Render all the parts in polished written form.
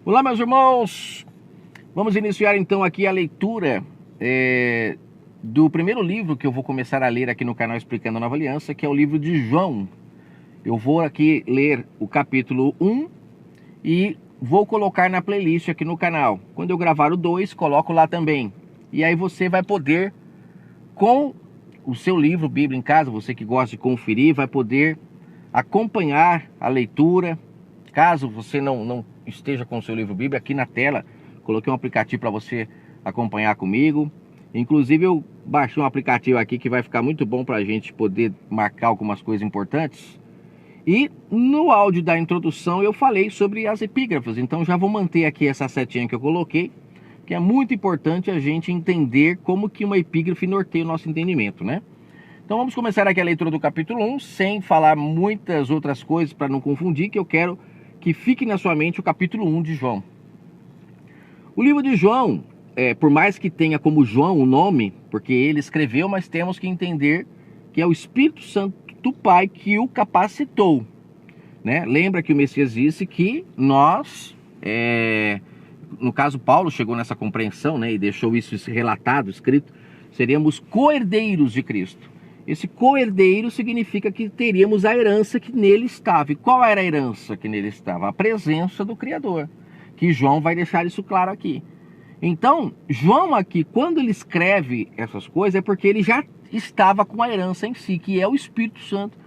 Olá, meus irmãos! Vamos iniciar então aqui a leitura do primeiro livro que eu vou começar a ler aqui no canal Explicando a Nova Aliança, que é o livro de João. Eu vou aqui ler o capítulo 1 e vou colocar na playlist aqui no canal. Quando eu gravar o 2, coloco lá também. E aí você vai poder, com o seu livro Bíblia em casa, você que gosta de conferir, vai poder acompanhar a leitura. Caso você não esteja com o seu livro Bíblia, aqui na tela coloquei um aplicativo para você acompanhar comigo. Inclusive eu baixei um aplicativo aqui que vai ficar muito bom para a gente poder marcar algumas coisas importantes. E no áudio da introdução eu falei sobre as epígrafes, então já vou manter aqui essa setinha que eu coloquei, que é muito importante a gente entender como que uma epígrafe norteia o nosso entendimento, né? Então vamos começar aqui a leitura do capítulo 1, sem falar muitas outras coisas para não confundir, que eu quero que fique na sua mente o capítulo 1 de João. O livro de João, por mais que tenha como João o nome, porque ele escreveu, mas temos que entender que é o Espírito Santo do Pai que o capacitou, né? Lembra que o Messias disse que nós, no caso Paulo chegou nessa compreensão, né, e deixou isso relatado, escrito, seríamos co-herdeiros de Cristo. Esse co-herdeiro significa que teríamos a herança que nele estava. E qual era a herança que nele estava? A presença do Criador, que João vai deixar isso claro aqui. Então, João aqui, quando ele escreve essas coisas, é porque ele já estava com a herança em si, que é o Espírito Santo,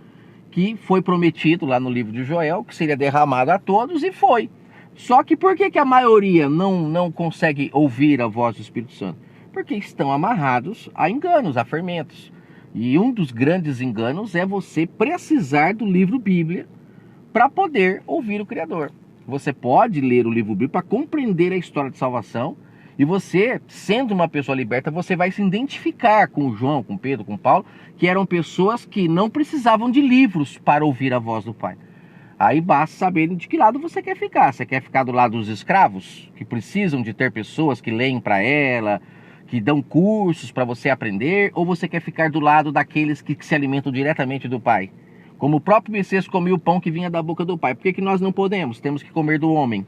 que foi prometido lá no livro de Joel, que seria derramado a todos, e foi. Só que por que a maioria não consegue ouvir a voz do Espírito Santo? Porque estão amarrados a enganos, a fermentos. E um dos grandes enganos é você precisar do livro Bíblia para poder ouvir o Criador. Você pode ler o livro Bíblia para compreender a história de salvação, e você, sendo uma pessoa liberta, você vai se identificar com João, com Pedro, com Paulo, que eram pessoas que não precisavam de livros para ouvir a voz do Pai. Aí basta saber de que lado você quer ficar. Você quer ficar do lado dos escravos, que precisam de ter pessoas que leem para ela, que dão cursos para você aprender, ou você quer ficar do lado daqueles que se alimentam diretamente do Pai? Como o próprio Messias comia o pão que vinha da boca do Pai. Por que nós não podemos? Temos que comer do homem.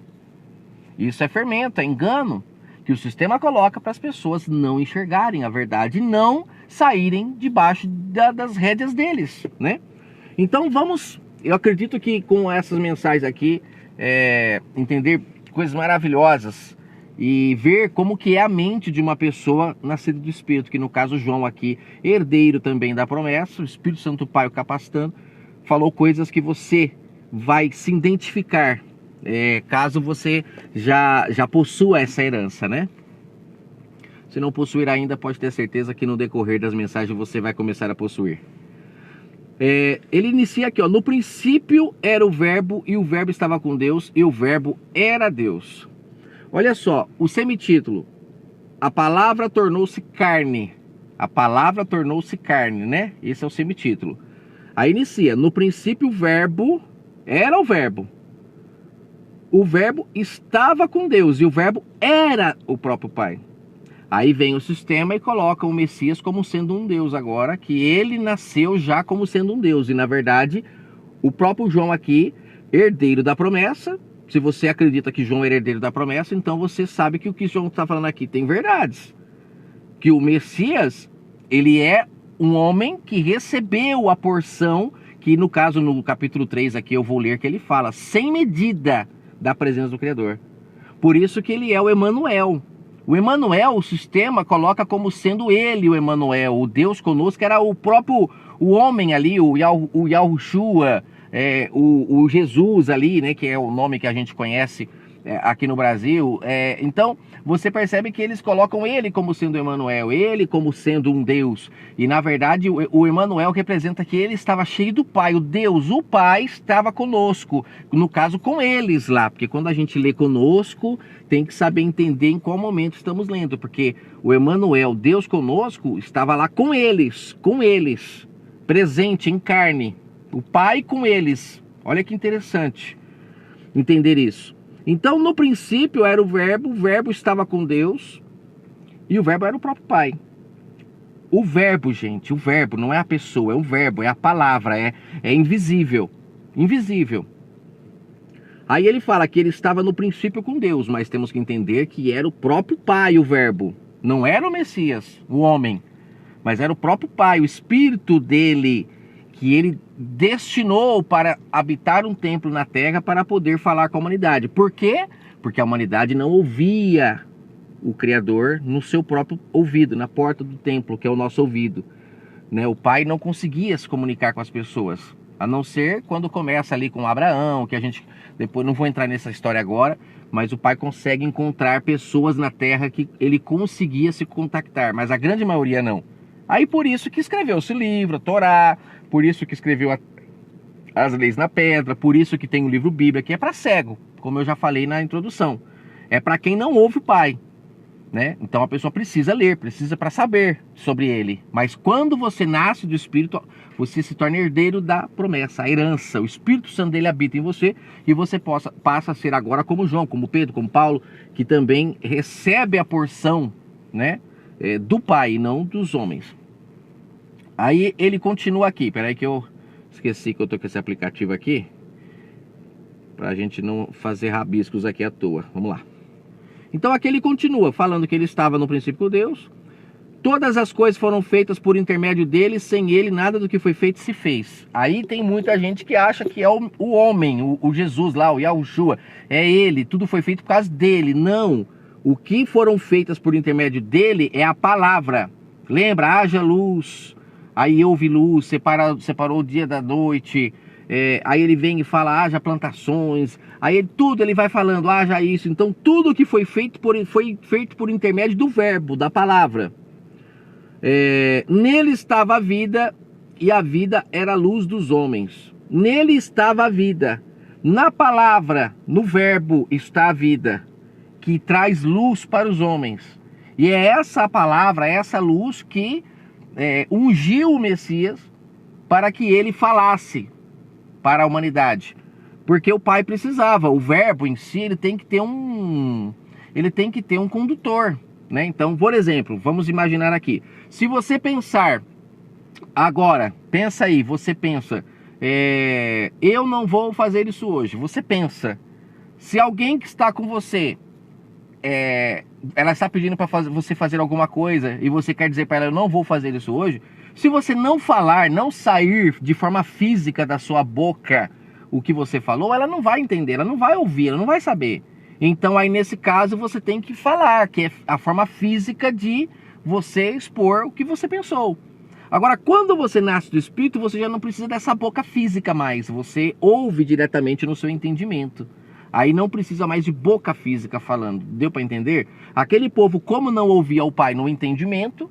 Isso é fermento, é engano, que o sistema coloca para as pessoas não enxergarem a verdade e não saírem debaixo das rédeas deles, né? Então eu acredito que com essas mensagens aqui, entender coisas maravilhosas, e ver como que é a mente de uma pessoa nascida do Espírito, que no caso João aqui, herdeiro também da promessa, o Espírito Santo Pai o capacitando, falou coisas que você vai se identificar, caso você já possua essa herança, né? Se não possuir ainda, pode ter certeza que no decorrer das mensagens você vai começar a possuir. Ele inicia aqui, ó, no princípio era o verbo, e o verbo estava com Deus, e o verbo era Deus. Olha só, o semitítulo, a palavra tornou-se carne. A palavra tornou-se carne, né? Esse é o semitítulo. Aí inicia, no princípio o verbo era o verbo. O verbo estava com Deus e o verbo era o próprio Pai. Aí vem o sistema e coloca o Messias como sendo um Deus agora, que ele nasceu já como sendo um Deus. E na verdade, o próprio João aqui, herdeiro da promessa. Se você acredita que João é herdeiro da promessa, então você sabe que o que João está falando aqui tem verdades. Que o Messias, ele é um homem que recebeu a porção, que no caso, no capítulo 3 aqui eu vou ler que ele fala, sem medida da presença do Criador. Por isso que ele é o Emanuel. O Emanuel, o sistema coloca como sendo ele o Emanuel, o Deus conosco, era o próprio, o homem ali, o Yahushua, o Jesus ali, né, que é o nome que a gente conhece aqui no Brasil. Então você percebe que eles colocam ele como sendo Emanuel, ele como sendo um Deus, e na verdade o Emanuel representa que ele estava cheio do Pai, o Deus, o Pai estava conosco, no caso com eles lá, porque quando a gente lê conosco, tem que saber entender em qual momento estamos lendo, porque o Emanuel, Deus conosco, estava lá com eles, presente em carne, o Pai com eles. Olha que interessante entender isso. Então, no princípio era o verbo estava com Deus, e o verbo era o próprio Pai. O verbo, gente, o verbo não é a pessoa, é o verbo, é a palavra, é invisível. Invisível. Aí ele fala que ele estava no princípio com Deus, mas temos que entender que era o próprio Pai, o Verbo. Não era o Messias, o homem, mas era o próprio Pai, o Espírito dele, que ele destinou para habitar um templo na terra para poder falar com a humanidade. Por quê? Porque a humanidade não ouvia o Criador no seu próprio ouvido, na porta do templo, que é o nosso ouvido, né? O Pai não conseguia se comunicar com as pessoas, a não ser quando começa ali com Abraão, que a gente, depois não vou entrar nessa história agora, mas o Pai consegue encontrar pessoas na terra que ele conseguia se contactar, mas a grande maioria não. Aí por isso que escreveu esse livro, a Torá, por isso que escreveu as leis na pedra, por isso que tem o livro Bíblia, que é para cego, como eu já falei na introdução. É para quem não ouve o Pai, né? Então a pessoa precisa ler, precisa para saber sobre ele. Mas quando você nasce do Espírito, você se torna herdeiro da promessa, a herança. O Espírito Santo dele habita em você e você passa a ser agora como João, como Pedro, como Paulo, que também recebe a porção, né, do Pai, não dos homens. Aí ele continua aqui, peraí que eu esqueci que eu tô com esse aplicativo aqui, pra gente não fazer rabiscos aqui à toa. Vamos lá. Então aqui ele continua falando que ele estava no princípio com Deus. Todas as coisas foram feitas por intermédio dele, sem ele nada do que foi feito se fez. Aí tem muita gente que acha que é o homem, o Jesus lá, o Yahushua, é ele, tudo foi feito por causa dele. Não, o que foram feitas por intermédio dele é a palavra. Lembra, haja luz, aí houve luz, separou o dia da noite. Aí ele vem e fala, haja plantações, aí tudo ele vai falando, haja isso. Então tudo que foi feito por intermédio do verbo, da palavra. Nele estava a vida, e a vida era a luz dos homens. Nele estava a vida, na palavra, no verbo está a vida, que traz luz para os homens. E é essa palavra, essa luz que ungiu o Messias para que ele falasse para a humanidade, porque o Pai precisava, o verbo em si, ele tem que ter um condutor, né? Então, por exemplo, vamos imaginar aqui, se você pensar agora, pensa aí, você pensa, eu não vou fazer isso hoje, você pensa, se alguém que está com você, ela está pedindo para você fazer alguma coisa, e você quer dizer para ela, eu não vou fazer isso hoje, se você não falar, não sair de forma física da sua boca o que você falou, ela não vai entender, ela não vai ouvir, ela não vai saber. Então aí nesse caso você tem que falar, que é a forma física de você expor o que você pensou. Agora, quando você nasce do Espírito, você já não precisa dessa boca física mais, você ouve diretamente no seu entendimento. Aí não precisa mais de boca física falando, deu para entender? Aquele povo, como não ouvia o Pai no entendimento,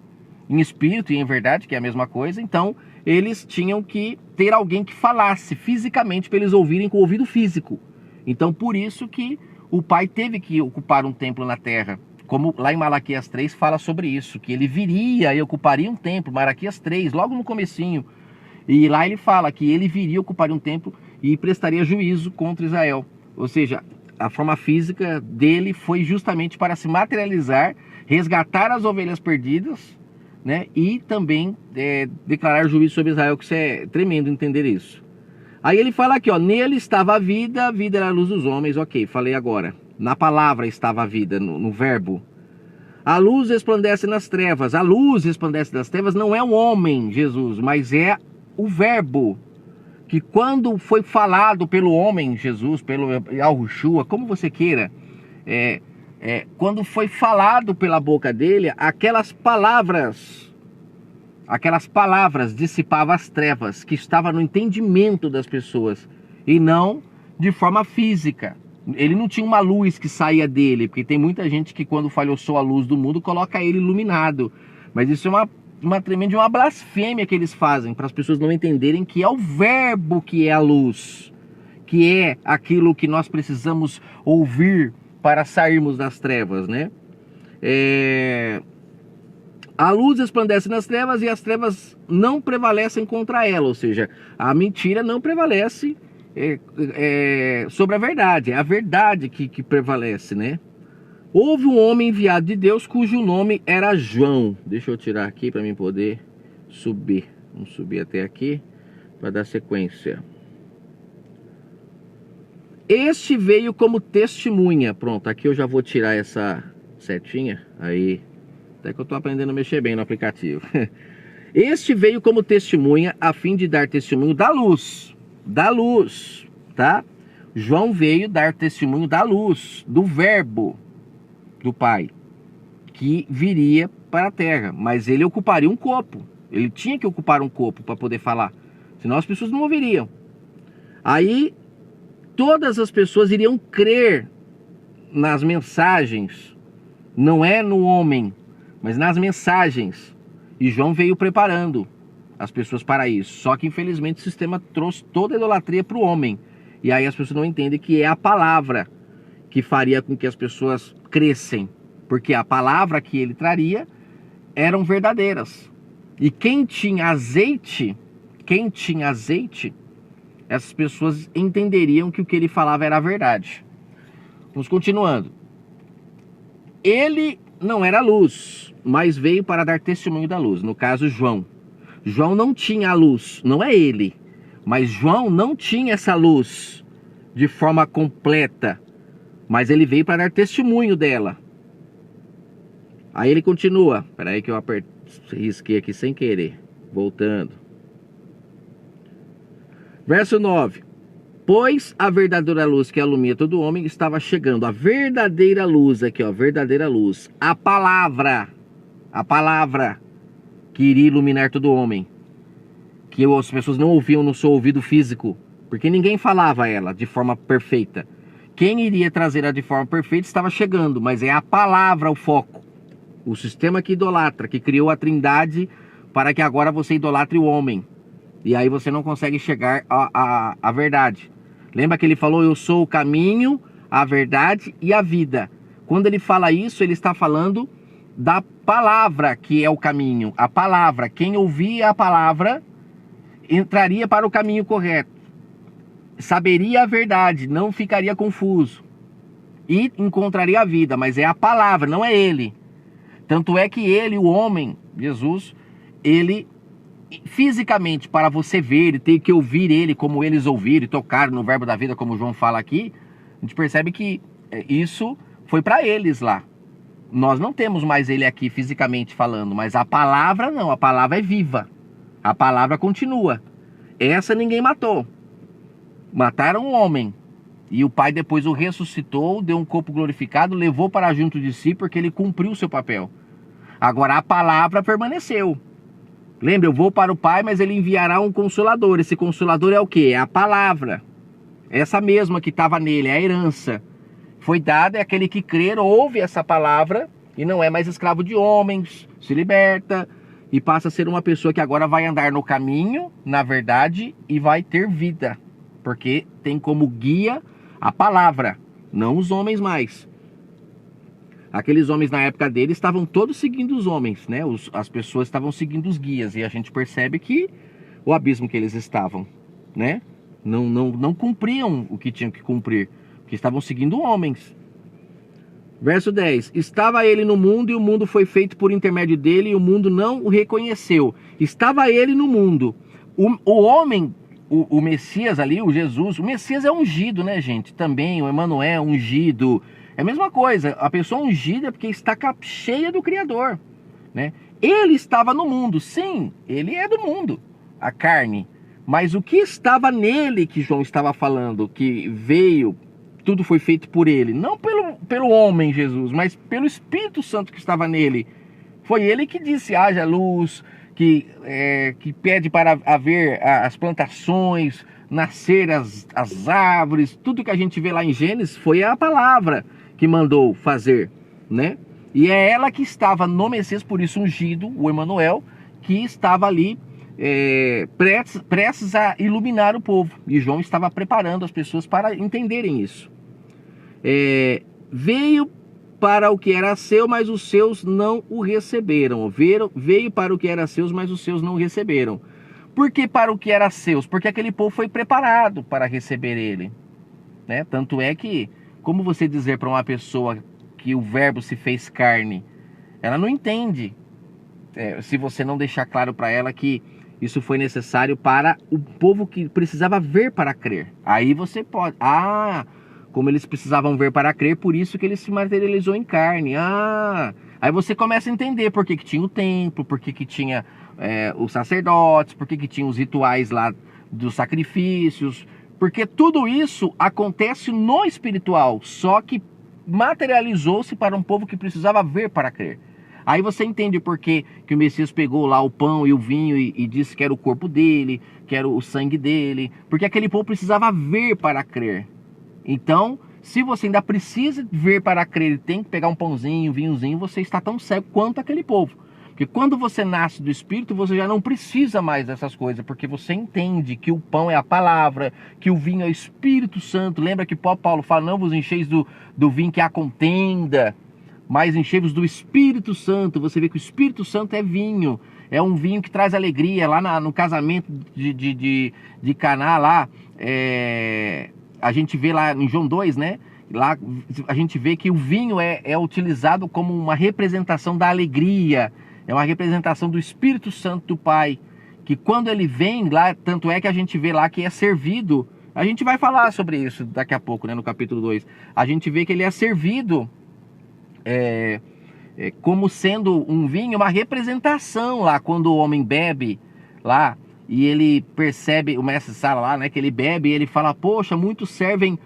em espírito e em verdade, que é a mesma coisa, então eles tinham que ter alguém que falasse fisicamente para eles ouvirem com o ouvido físico. Então por isso que o Pai teve que ocupar um templo na terra, como lá em Malaquias 3 fala sobre isso, que ele viria e ocuparia um templo, Malaquias 3, logo no comecinho, e lá ele fala que ele viria, ocuparia um templo e prestaria juízo contra Israel. Ou seja, a forma física dele foi justamente para se materializar, resgatar as ovelhas perdidas, né? E também declarar juízo sobre Israel, que isso é tremendo entender isso. Aí ele fala aqui, ó, nele estava a vida era a luz dos homens, ok, falei agora. Na palavra estava a vida, no verbo. A luz resplandece nas trevas. A luz resplandece nas trevas não é o homem, Jesus, mas é o verbo. Que quando foi falado pelo homem, Jesus, pelo Yahushua, como você queira, quando foi falado pela boca dele, aquelas palavras dissipavam as trevas que estavam no entendimento das pessoas e não de forma física. Ele não tinha uma luz que saía dele, porque tem muita gente que quando falhou a luz do mundo coloca ele iluminado, mas isso é uma tremenda blasfêmia que eles fazem para as pessoas não entenderem que é o verbo que é a luz, que é aquilo que nós precisamos ouvir para sairmos das trevas, né? A luz resplandece nas trevas e as trevas não prevalecem contra ela, ou seja, a mentira não prevalece sobre a verdade, é a verdade que prevalece, né? Houve um homem enviado de Deus cujo nome era João. Deixa eu tirar aqui para mim poder subir. Vamos subir até aqui para dar sequência. Este veio como testemunha. Pronto, aqui eu já vou tirar essa setinha. Aí, até que eu tô aprendendo a mexer bem no aplicativo. Este veio como testemunha a fim de dar testemunho da luz. Da luz, tá? João veio dar testemunho da luz, do verbo do Pai, que viria para a terra. Mas ele ocuparia um corpo. Ele tinha que ocupar um corpo para poder falar. Senão as pessoas não ouviriam. Aí todas as pessoas iriam crer nas mensagens, não é no homem, mas nas mensagens. E João veio preparando as pessoas para isso. Só que infelizmente o sistema trouxe toda a idolatria para o homem. E aí as pessoas não entendem que é a palavra que faria com que as pessoas crescem. Porque a palavra que ele traria eram verdadeiras. E quem tinha azeite, essas pessoas entenderiam que o que ele falava era a verdade. Vamos continuando. Ele não era luz, mas veio para dar testemunho da luz. No caso, João. João não tinha a luz, não é ele. Mas João não tinha essa luz de forma completa. Mas ele veio para dar testemunho dela. Aí ele continua. Espera aí que eu risquei aqui sem querer. Voltando. Verso 9. Pois a verdadeira luz que ilumina todo homem estava chegando. A verdadeira luz aqui, ó, verdadeira luz. A palavra que iria iluminar todo homem. Que as pessoas não ouviam no seu ouvido físico, porque ninguém falava ela de forma perfeita. Quem iria trazer ela de forma perfeita estava chegando, mas é a palavra o foco. O sistema que idolatra, que criou a trindade para que agora você idolatre o homem. E aí você não consegue chegar à verdade. Lembra que ele falou, eu sou o caminho, a verdade e a vida. Quando ele fala isso, ele está falando da palavra que é o caminho. A palavra, quem ouvia a palavra, entraria para o caminho correto. Saberia a verdade, não ficaria confuso. E encontraria a vida, mas é a palavra, não é ele. Tanto é que ele, o homem, Jesus, ele... fisicamente, para você ver e ter que ouvir ele como eles ouviram e tocaram no verbo da vida, como João fala aqui, a gente percebe que isso foi para eles lá. Nós não temos mais ele aqui fisicamente falando, mas a palavra não, a palavra é viva. A palavra continua. Essa ninguém matou. Mataram o homem. E o Pai depois o ressuscitou, deu um corpo glorificado, levou para junto de si porque ele cumpriu o seu papel. Agora a palavra permaneceu. Lembra, eu vou para o Pai, mas ele enviará um consolador. Esse consolador é o quê? É a palavra. Essa mesma que estava nele, é a herança. Foi dada, é aquele que crer, ouve essa palavra e não é mais escravo de homens, se liberta e passa a ser uma pessoa que agora vai andar no caminho, na verdade, e vai ter vida. Porque tem como guia a palavra, não os homens mais. Aqueles homens na época dele estavam todos seguindo os homens, né? As pessoas estavam seguindo os guias. E a gente percebe que o abismo que eles estavam, né? Não cumpriam o que tinham que cumprir, porque estavam seguindo homens. Verso 10. Estava ele no mundo e o mundo foi feito por intermédio dele e o mundo não o reconheceu. Estava ele no mundo. O homem, o Messias ali, o Jesus, o Messias é ungido, né, gente? Também o Emanuel ungido. É a mesma coisa, a pessoa ungida é porque está cheia do Criador, né? Ele estava no mundo, sim, ele é do mundo, a carne. Mas o que estava nele que João estava falando, que veio, tudo foi feito por ele. Não pelo homem Jesus, mas pelo Espírito Santo que estava nele. Foi ele que disse, haja luz, que pede para haver as plantações, nascer as árvores. Tudo que a gente vê lá em Gênesis foi a palavra que mandou fazer, né? E é ela que estava no Messias, por isso ungido, o Emanuel, que estava ali prestes a iluminar o povo. E João estava preparando as pessoas para entenderem isso. Veio para o que era seu, mas os seus não o receberam. Veio para o que era seus, mas os seus não o receberam. Por que para o que era seus? Porque aquele povo foi preparado para receber ele, né? Tanto é que, como você dizer para uma pessoa que o verbo se fez carne, ela não entende, se você não deixar claro para ela que isso foi necessário para o povo que precisava ver para crer. Aí você pode, como eles precisavam ver para crer, por isso que ele se materializou em carne. Aí você começa a entender por que tinha o templo, por que tinha os sacerdotes, por que tinha os rituais lá dos sacrifícios, porque tudo isso acontece no espiritual, só que materializou-se para um povo que precisava ver para crer. Aí você entende por que o Messias pegou lá o pão e o vinho e disse que era o corpo dele, que era o sangue dele, porque aquele povo precisava ver para crer. Então, se você ainda precisa ver para crer, tem que pegar um pãozinho, um vinhozinho, você está tão cego quanto aquele povo. Porque quando você nasce do Espírito, você já não precisa mais dessas coisas, porque você entende que o pão é a palavra, que o vinho é o Espírito Santo. Lembra que Paulo fala, não vos encheis do vinho que há contenda, mas enchei-vos do Espírito Santo. Você vê que o Espírito Santo é vinho, é um vinho que traz alegria. Lá no casamento de Caná, lá, a gente vê lá em João 2, né? Lá a gente vê que o vinho é utilizado como uma representação da alegria, é uma representação do Espírito Santo do Pai, que quando ele vem lá, tanto é que a gente vê lá que é servido, a gente vai falar sobre isso daqui a pouco, né, no capítulo 2, a gente vê que ele é servido como sendo um vinho, uma representação lá, quando o homem bebe lá, e ele percebe, o mestre Sala lá, né, que ele bebe, e ele fala, poxa, muitos servem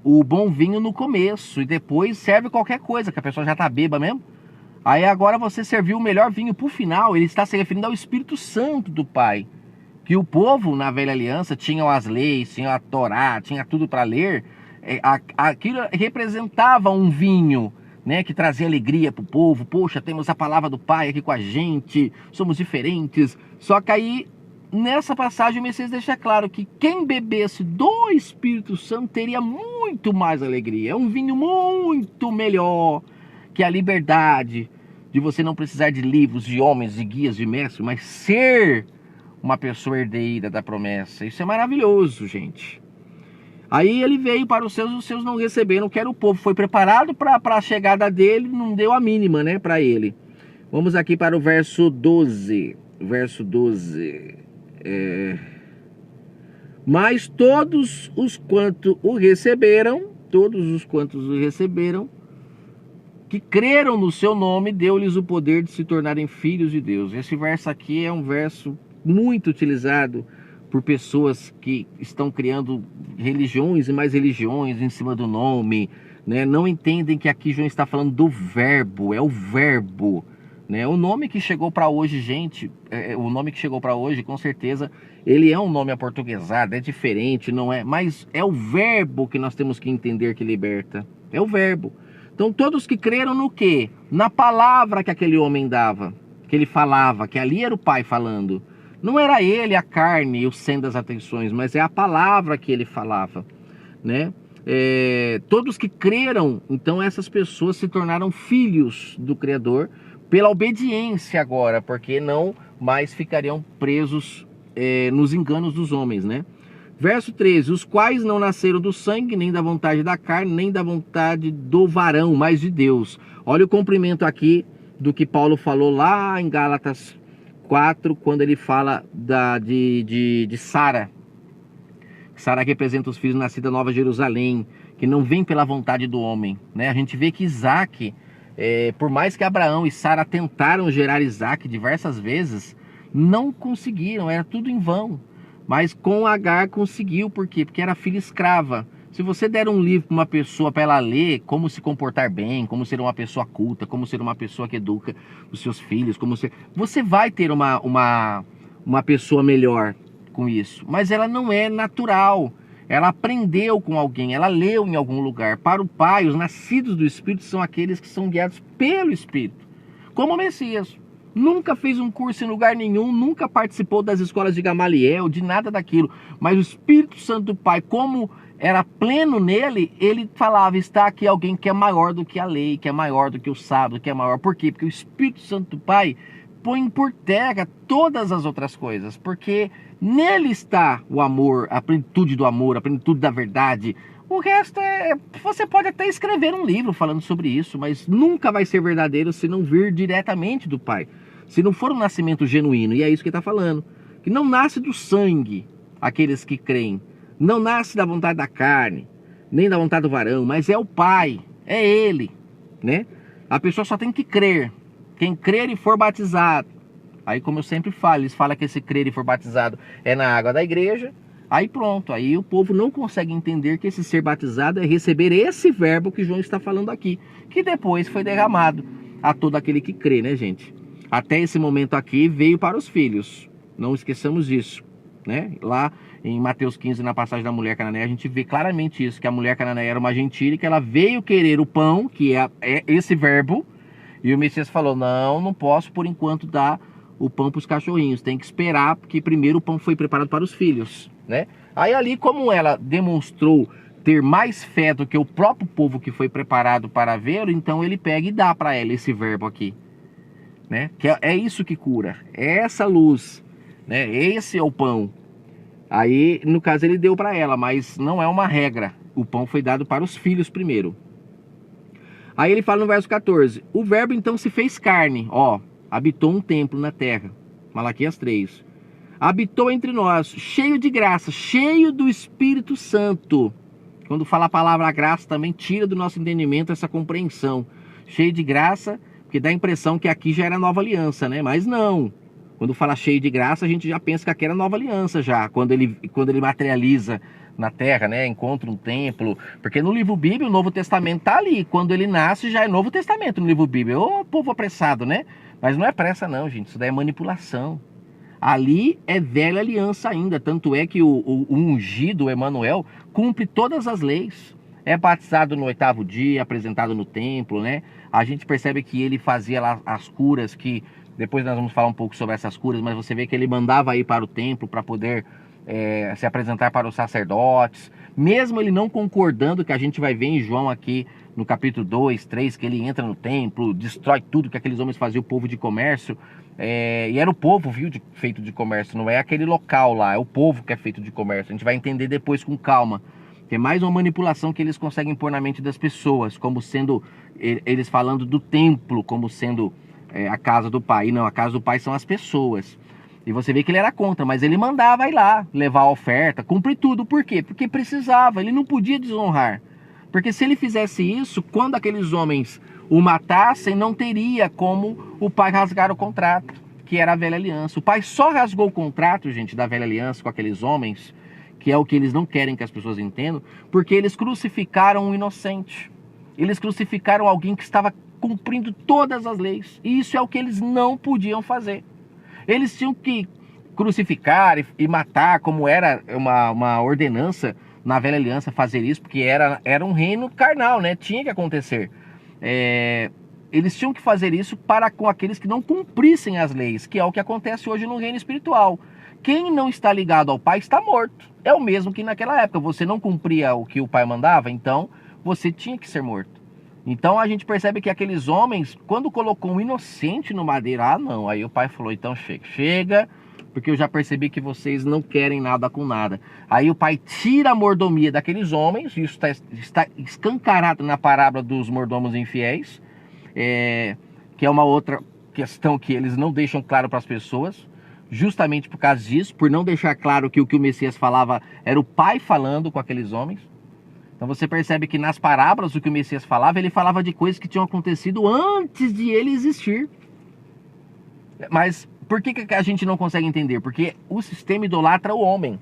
o bom vinho no começo, e depois serve qualquer coisa, que a pessoa já está bêbada mesmo. Aí agora você serviu o melhor vinho para o final. Ele está se referindo ao Espírito Santo do Pai. Que o povo na velha aliança tinha as leis, tinha a Torá, tinha tudo para ler. Aquilo representava um vinho, né, que trazia alegria para o povo. Poxa, temos a palavra do Pai aqui com a gente, somos diferentes. Só que aí, nessa passagem, o Messias deixa claro que quem bebesse do Espírito Santo teria muito mais alegria. É um vinho muito melhor que a liberdade de você não precisar de livros, de homens, de guias, de mestres, mas ser uma pessoa herdeira da promessa. Isso é maravilhoso, gente. Aí ele veio para os seus não receberam, que era o povo. Foi preparado para a chegada dele, não deu a mínima, né, para ele. Vamos aqui para o verso 12. Verso 12. Mas todos os quantos o receberam, que creram no seu nome, deu-lhes o poder de se tornarem filhos de Deus. Esse verso aqui é um verso muito utilizado por pessoas que estão criando religiões e mais religiões em cima do nome, né? Não entendem que aqui João está falando do verbo, é o verbo, né? O nome que chegou para hoje, gente, o nome que chegou para hoje, com certeza, ele é um nome aportuguesado, é diferente, não é? Mas é o verbo que nós temos que entender que liberta, é o verbo. Então todos que creram no quê? Na palavra que aquele homem dava, que ele falava, que ali era o Pai falando. Não era ele a carne e o centro das atenções, mas é a palavra que ele falava, né? Todos que creram, então essas pessoas se tornaram filhos do Criador pela obediência agora, porque não mais ficariam presos nos enganos dos homens, né? Verso 13, os quais não nasceram do sangue, nem da vontade da carne, nem da vontade do varão, mas de Deus. Olha o cumprimento aqui do que Paulo falou lá em Gálatas 4, quando ele fala de Sara. Sara representa os filhos nascidos da Nova Jerusalém, que não vem pela vontade do homem, né? A gente vê que Isaac, por mais que Abraão e Sara tentaram gerar Isaac diversas vezes, não conseguiram, era tudo em vão. Mas com Agar conseguiu, por quê? Porque era filha escrava. Se você der um livro para uma pessoa para ela ler como se comportar bem, como ser uma pessoa culta, como ser uma pessoa que educa os seus filhos, você vai ter uma pessoa melhor com isso. Mas ela não é natural. Ela aprendeu com alguém, ela leu em algum lugar. Para o Pai, os nascidos do Espírito são aqueles que são guiados pelo Espírito. Como o Messias. Nunca fez um curso em lugar nenhum, nunca participou das escolas de Gamaliel, de nada daquilo. Mas o Espírito Santo do Pai, como era pleno nele, ele falava, está aqui alguém que é maior do que a lei, que é maior do que o sábado, que é maior. Por quê? Porque o Espírito Santo do Pai põe por terra todas as outras coisas. Porque nele está o amor, a plenitude do amor, a plenitude da verdade. O resto você pode até escrever um livro falando sobre isso, mas nunca vai ser verdadeiro se não vir diretamente do Pai. Se não for um nascimento genuíno, e é isso que ele está falando. Que não nasce do sangue, aqueles que creem. Não nasce da vontade da carne. nem da vontade do varão, mas é o Pai, é Ele, né? A pessoa só tem que crer. Quem crer e for batizado. Aí, como eu sempre falo, eles falam que esse crer e for batizado é na água da igreja. Aí pronto, aí o povo não consegue entender que esse ser batizado é receber esse verbo que João está falando aqui, que depois foi derramado a todo aquele que crê, né, gente? Até esse momento aqui veio para os filhos, não esqueçamos disso, né? Lá em Mateus 15, na passagem da mulher cananeia, a gente vê claramente isso, que a mulher cananeia era uma gentílica, que ela veio querer o pão, que é esse verbo, e o Messias falou, não posso por enquanto dar o pão para os cachorrinhos, tem que esperar, porque primeiro o pão foi preparado para os filhos, né? Aí ali, como ela demonstrou ter mais fé do que o próprio povo que foi preparado para vê-lo, então ele pega e dá para ela esse verbo aqui, né? Que é isso que cura, é essa luz, né? Esse é o pão. Aí, no caso, ele deu para ela, mas não é uma regra. O pão foi dado para os filhos primeiro. Aí ele fala no verso 14, o verbo então se fez carne, ó, habitou um templo na terra. Malaquias 3. Habitou entre nós, cheio de graça, cheio do Espírito Santo. Quando fala a palavra graça, também tira do nosso entendimento essa compreensão. Cheio de graça, porque dá a impressão que aqui já era nova aliança, né? Mas não. Quando fala cheio de graça, a gente já pensa que aqui era nova aliança já. Quando ele materializa na terra, né? Encontra um templo. Porque no livro bíblico, o Novo Testamento tá ali. Quando ele nasce, já é Novo Testamento no livro bíblico. Ô, povo apressado, né? Mas não é pressa não, gente. Isso daí é manipulação. Ali é velha aliança ainda. Tanto é que o ungido, o Emanuel, cumpre todas as leis. É batizado no 8º dia, apresentado no templo, né? A gente percebe que ele fazia lá as curas, que depois nós vamos falar um pouco sobre essas curas, mas você vê que ele mandava ir para o templo para poder se apresentar para os sacerdotes. Mesmo ele não concordando, que a gente vai ver em João aqui no capítulo 2, 3, que ele entra no templo, destrói tudo que aqueles homens faziam, o povo de comércio. E era o povo, viu, feito de comércio, não é aquele local lá, é o povo que é feito de comércio. A gente vai entender depois com calma, que é mais uma manipulação que eles conseguem pôr na mente das pessoas, como sendo, eles falando do templo, como sendo a casa do pai. E não, a casa do pai são as pessoas. E você vê que ele era contra, mas ele mandava ir lá, levar a oferta, cumprir tudo. Por quê? Porque precisava, ele não podia desonrar. Porque se ele fizesse isso, quando aqueles homens o matassem, não teria como o pai rasgar o contrato, que era a velha aliança. O pai só rasgou o contrato, gente, da velha aliança com aqueles homens, que é o que eles não querem que as pessoas entendam, porque eles crucificaram um inocente. Eles crucificaram alguém que estava cumprindo todas as leis. E isso é o que eles não podiam fazer. Eles tinham que crucificar e matar, como era uma ordenança na velha aliança fazer isso, porque era um reino carnal, né? Tinha que acontecer. Eles tinham que fazer isso para com aqueles que não cumprissem as leis, que é o que acontece hoje no reino espiritual. Quem não está ligado ao Pai está morto. É o mesmo que naquela época. Você não cumpria o que o Pai mandava, então você tinha que ser morto. Então a gente percebe que aqueles homens, quando colocou um inocente no madeiro, não, aí o Pai falou, então chega, porque eu já percebi que vocês não querem nada com nada. Aí o Pai tira a mordomia daqueles homens, isso está escancarado na parábola dos mordomos infiéis, que é uma outra questão que eles não deixam claro para as pessoas, justamente por causa disso, por não deixar claro que o Messias falava era o Pai falando com aqueles homens. Então você percebe que nas parábolas o que o Messias falava, ele falava de coisas que tinham acontecido antes de ele existir. Mas por que a gente não consegue entender? Porque o sistema idolatra o homem.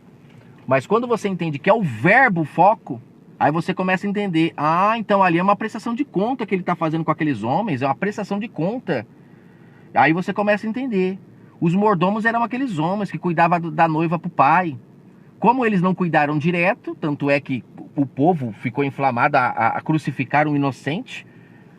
Mas quando você entende que é o verbo o foco, aí você começa a entender, então ali é uma prestação de conta que ele está fazendo com aqueles homens, é uma prestação de conta. Aí você começa a entender. Os mordomos eram aqueles homens que cuidavam da noiva para o pai. Como eles não cuidaram direto, tanto é que o povo ficou inflamado a crucificar um inocente,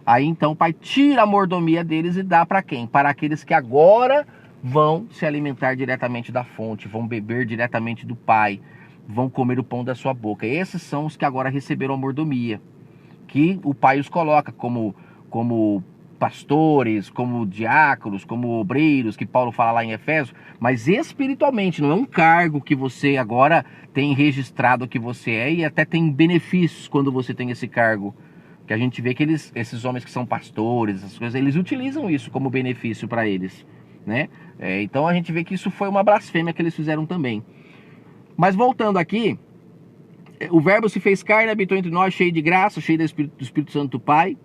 aí então o Pai tira a mordomia deles e dá para quem? Para aqueles que agora vão se alimentar diretamente da fonte, vão beber diretamente do Pai, vão comer o pão da sua boca. Esses são os que agora receberam a mordomia, que o Pai os coloca como pastores, como diáconos, como obreiros, que Paulo fala lá em Efésios, mas espiritualmente, não é um cargo que você agora tem registrado que você é, e até tem benefícios quando você tem esse cargo, que a gente vê que esses homens que são pastores, essas coisas, eles utilizam isso como benefício para eles, né? Então a gente vê que isso foi uma blasfêmia que eles fizeram também. Mas voltando aqui, o Verbo se fez carne, habitou entre nós, cheio de graça, cheio do Espírito Santo do Pai.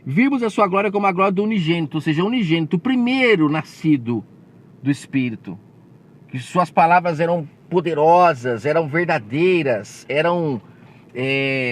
Vimos a sua glória como a glória do unigênito, ou seja, unigênito, o primeiro nascido do Espírito. Que suas palavras eram poderosas, eram verdadeiras, eram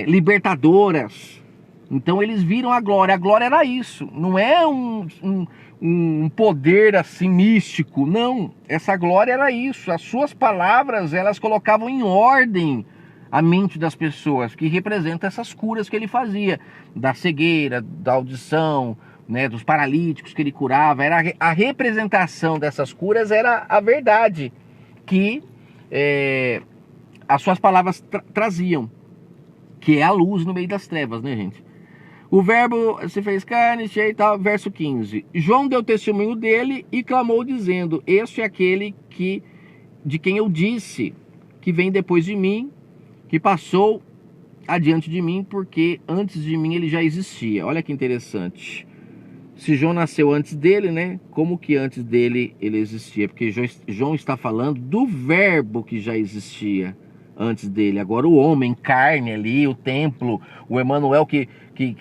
libertadoras. Então eles viram a glória era isso, não é um poder assim místico, não, essa glória era isso, as suas palavras, elas colocavam em ordem a mente das pessoas, que representa essas curas que ele fazia, da cegueira, da audição, né, dos paralíticos que ele curava, era a representação dessas curas, era a verdade que as suas palavras traziam, que é a luz no meio das trevas, né, gente? O Verbo se fez carne, cheio e tal, verso 15. João deu testemunho dele e clamou dizendo, este é aquele de quem eu disse, que vem depois de mim, que passou adiante de mim, porque antes de mim ele já existia. Olha que interessante. Se João nasceu antes dele, né? Como que antes dele ele existia? Porque João está falando do Verbo que já existia antes dele. Agora o homem, carne ali, o templo, o Emanuel que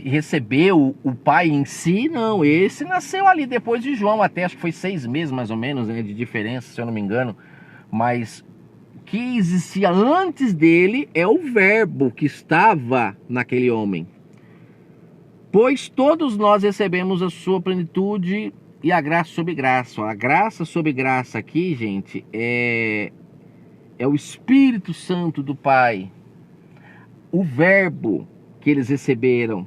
recebeu o Pai em si, não. Esse nasceu ali depois de João, até acho que foi 6 meses mais ou menos, né, de diferença, se eu não me engano. Mas o que existia antes dele é o Verbo que estava naquele homem. Pois todos nós recebemos a sua plenitude e a graça sobre graça. A graça sobre graça aqui, gente, é o Espírito Santo do Pai. O Verbo que eles receberam.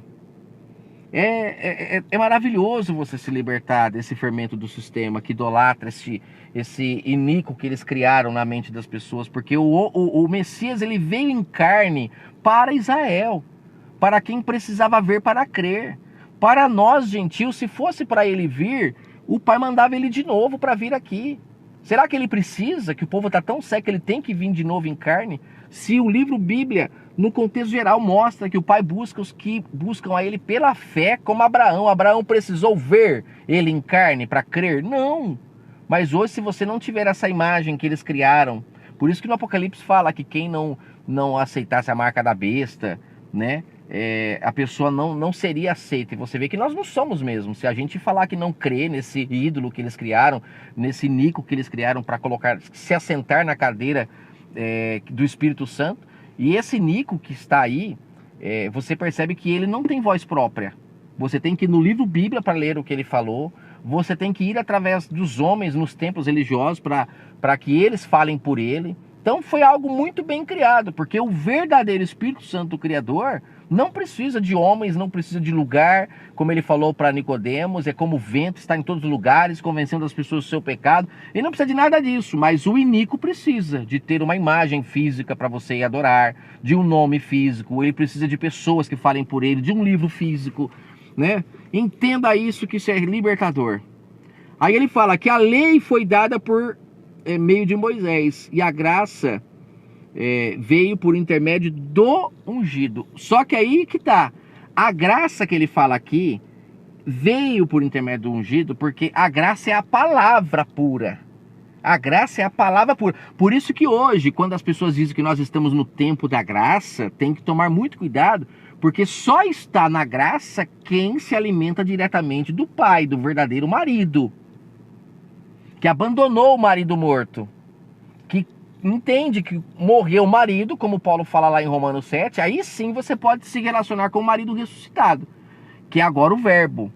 É maravilhoso você se libertar desse fermento do sistema que idolatra esse iníquo que eles criaram na mente das pessoas, porque o Messias ele veio em carne para Israel, para quem precisava ver para crer. Para nós, gentios, se fosse para ele vir, o Pai mandava ele de novo para vir aqui. Será que ele precisa, que o povo está tão cego que ele tem que vir de novo em carne? Se o livro Bíblia, no contexto geral, mostra que o Pai busca os que buscam a ele pela fé, como Abraão. Abraão precisou ver ele em carne para crer? Não. Mas hoje, se você não tiver essa imagem que eles criaram, por isso que no Apocalipse fala que quem não aceitasse a marca da besta, né, a pessoa não seria aceita. E você vê que nós não somos mesmo. Se a gente falar que não crê nesse ídolo que eles criaram, nesse nico que eles criaram para se assentar na cadeira do Espírito Santo, e esse nico que está aí, você percebe que ele não tem voz própria. Você tem que ir no livro Bíblia para ler o que ele falou. Você tem que ir através dos homens nos templos religiosos para que eles falem por ele. Então foi algo muito bem criado, porque o verdadeiro Espírito Santo do Criador não precisa de homens, não precisa de lugar, como ele falou para Nicodemos, é como o vento, está em todos os lugares, convencendo as pessoas do seu pecado. Ele não precisa de nada disso, mas o iníquo precisa de ter uma imagem física para você ir adorar, de um nome físico, ele precisa de pessoas que falem por ele, de um livro físico, né? Entenda isso, que isso é libertador. Aí ele fala que a lei foi dada por meio de Moisés, e a graça veio por intermédio do ungido. Só que aí que tá, a graça que ele fala aqui veio por intermédio do ungido, porque a graça é a palavra pura. A graça é a palavra pura. Por isso que hoje, quando as pessoas dizem que nós estamos no tempo da graça, tem que tomar muito cuidado, porque só está na graça quem se alimenta diretamente do Pai, do verdadeiro marido, que abandonou o marido morto, que entende que morreu o marido, como Paulo fala lá em Romanos 7, aí sim você pode se relacionar com o marido ressuscitado, que é agora o Verbo.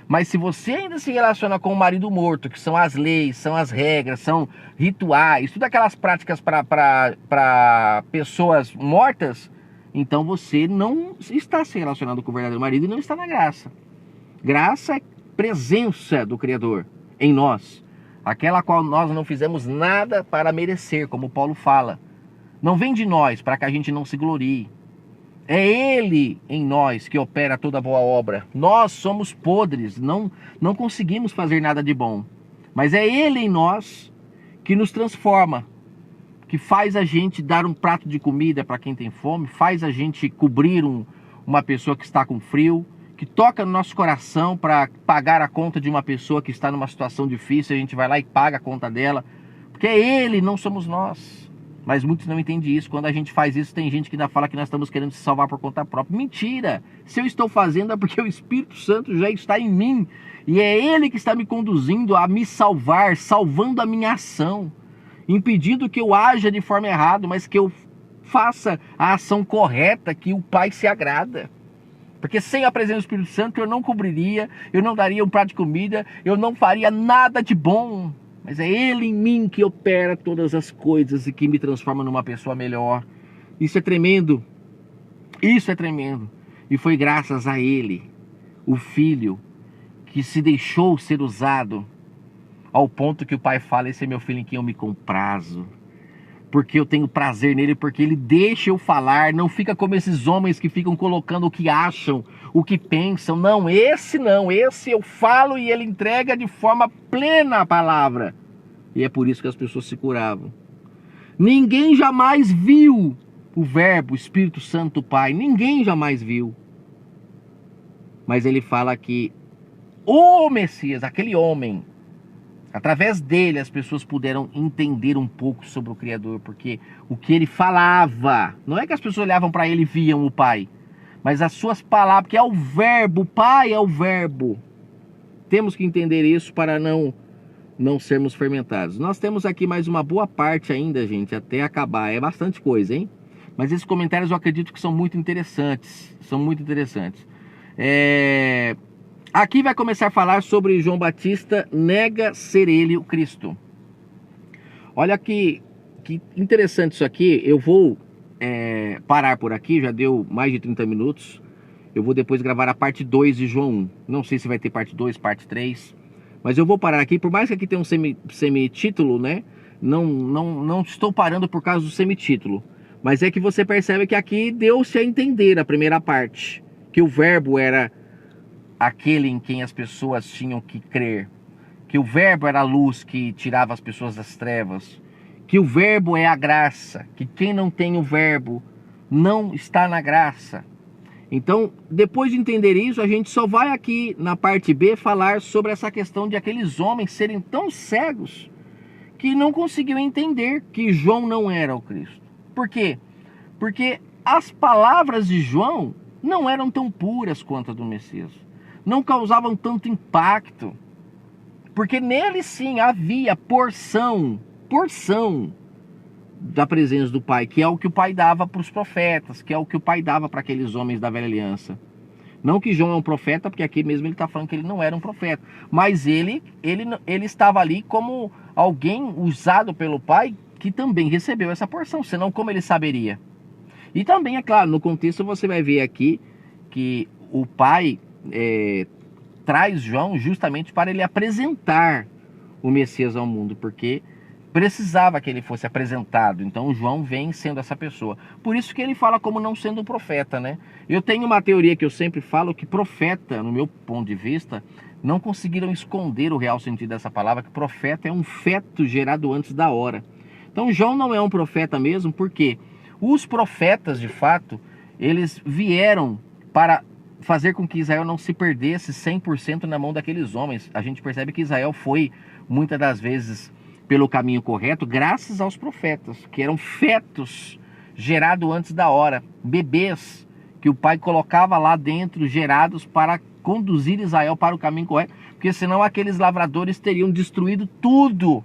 Mas se você ainda se relaciona com o marido morto, que são as leis, são as regras, são rituais, tudo aquelas práticas para pessoas mortas, então você não está se relacionando com o verdadeiro marido e não está na graça. Graça é presença do Criador em nós, aquela qual nós não fizemos nada para merecer, como Paulo fala. Não vem de nós para que a gente não se glorie. É Ele em nós que opera toda boa obra. Nós somos podres, não conseguimos fazer nada de bom. Mas é Ele em nós que nos transforma, que faz a gente dar um prato de comida para quem tem fome, faz a gente cobrir uma pessoa que está com frio, que toca no nosso coração para pagar a conta de uma pessoa que está numa situação difícil, a gente vai lá e paga a conta dela, porque é Ele, não somos nós. Mas muitos não entendem isso. Quando a gente faz isso, tem gente que ainda fala que nós estamos querendo se salvar por conta própria. Mentira! Se eu estou fazendo é porque o Espírito Santo já está em mim. E é Ele que está me conduzindo a me salvar, salvando a minha ação. Impedindo que eu haja de forma errada, mas que eu faça a ação correta, que o Pai se agrada. Porque sem a presença do Espírito Santo eu não cobriria, eu não daria um prato de comida, eu não faria nada de bom. Mas é Ele em mim que opera todas as coisas e que me transforma numa pessoa melhor. Isso é tremendo. Isso é tremendo. E foi graças a Ele, o Filho, que se deixou ser usado, ao ponto que o Pai fala: esse é meu filho em quem eu me comprazo. Porque eu tenho prazer nele, porque ele deixa eu falar, não fica como esses homens que ficam colocando o que acham, o que pensam. Não, esse eu falo e ele entrega de forma plena a palavra. E é por isso que as pessoas se curavam. Ninguém jamais viu o Verbo, o Espírito Santo, o Pai. Ninguém jamais viu. Mas ele fala que o Messias, aquele homem, através dele as pessoas puderam entender um pouco sobre o Criador, porque o que ele falava, não é que as pessoas olhavam para ele e viam o Pai, mas as suas palavras, que é o Verbo, o Pai é o Verbo. Temos que entender isso para não sermos fermentados. Nós temos aqui mais uma boa parte ainda, gente, até acabar. É bastante coisa, hein? Mas esses comentários eu acredito que são muito interessantes. São muito interessantes. Aqui vai começar a falar sobre João Batista nega ser ele o Cristo. Olha que interessante isso aqui. Eu vou parar por aqui, já deu mais de 30 minutos. Eu vou depois gravar a parte 2 de João 1. Não sei se vai ter parte 2, parte 3. Mas eu vou parar aqui, por mais que aqui tenha um semitítulo, né? Não estou parando por causa do semitítulo. Mas é que você percebe que aqui deu-se a entender a primeira parte. Que o Verbo era aquele em quem as pessoas tinham que crer, que o Verbo era a luz que tirava as pessoas das trevas, que o Verbo é a graça, que quem não tem o Verbo não está na graça. Então, depois de entender isso, a gente só vai aqui na parte B falar sobre essa questão de aqueles homens serem tão cegos que não conseguiam entender que João não era o Cristo. Por quê? Porque as palavras de João não eram tão puras quanto a do Messias. Não causavam tanto impacto, porque nele sim havia porção da presença do Pai, que é o que o Pai dava para os profetas, que é o que o Pai dava para aqueles homens da velha aliança. Não que João é um profeta, porque aqui mesmo ele está falando que ele não era um profeta, mas ele estava ali como alguém usado pelo Pai, que também recebeu essa porção, senão como ele saberia? E também, é claro, no contexto você vai ver aqui que o Pai traz João justamente para ele apresentar o Messias ao mundo, porque precisava que ele fosse apresentado. Então João vem sendo essa pessoa. Por isso que ele fala como não sendo um profeta, né? Eu tenho uma teoria que eu sempre falo, que profeta, no meu ponto de vista, não conseguiram esconder o real sentido dessa palavra, que profeta é um feto gerado antes da hora. Então João não é um profeta mesmo, porque os profetas, de fato, eles vieram para fazer com que Israel não se perdesse 100% na mão daqueles homens. A gente percebe que Israel foi, muitas das vezes, pelo caminho correto, graças aos profetas, que eram fetos gerados antes da hora, bebês que o Pai colocava lá dentro, gerados para conduzir Israel para o caminho correto, porque senão aqueles lavradores teriam destruído tudo,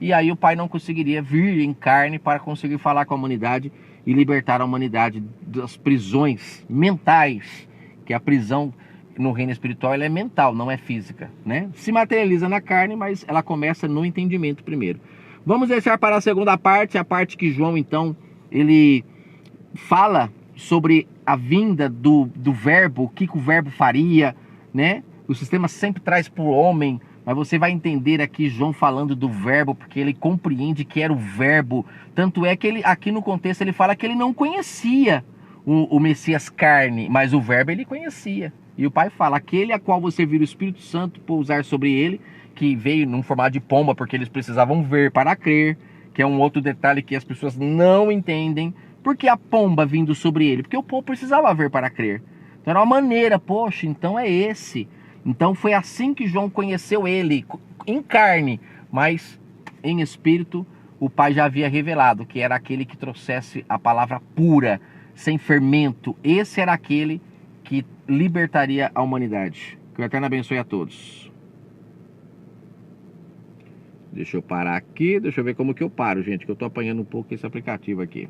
e aí o Pai não conseguiria vir em carne para conseguir falar com a humanidade e libertar a humanidade das prisões mentais, que a prisão no reino espiritual ela é mental, não é física, né? Se materializa na carne, mas ela começa no entendimento primeiro. Vamos deixar para a segunda parte, a parte que João, então, ele fala sobre a vinda do Verbo, o que o Verbo faria, né? O sistema sempre traz para o homem, mas você vai entender aqui João falando do Verbo, porque ele compreende que era o Verbo. Tanto é que ele, aqui no contexto ele fala que ele não conhecia o Messias carne, mas o Verbo ele conhecia. E o Pai fala, aquele a qual você vira o Espírito Santo pousar sobre ele, que veio num formato de pomba, porque eles precisavam ver para crer, que é um outro detalhe que as pessoas não entendem. Por que a pomba vindo sobre ele? Porque o povo precisava ver para crer. Então era uma maneira, poxa, então é esse. Então foi assim que João conheceu ele, em carne, mas em espírito o Pai já havia revelado, que era aquele que trouxesse a palavra pura, sem fermento. Esse era aquele que libertaria a humanidade. Que o Eterno abençoe a todos. Deixa eu parar aqui, deixa eu ver como que eu paro, gente, que eu tô apanhando um pouco esse aplicativo aqui.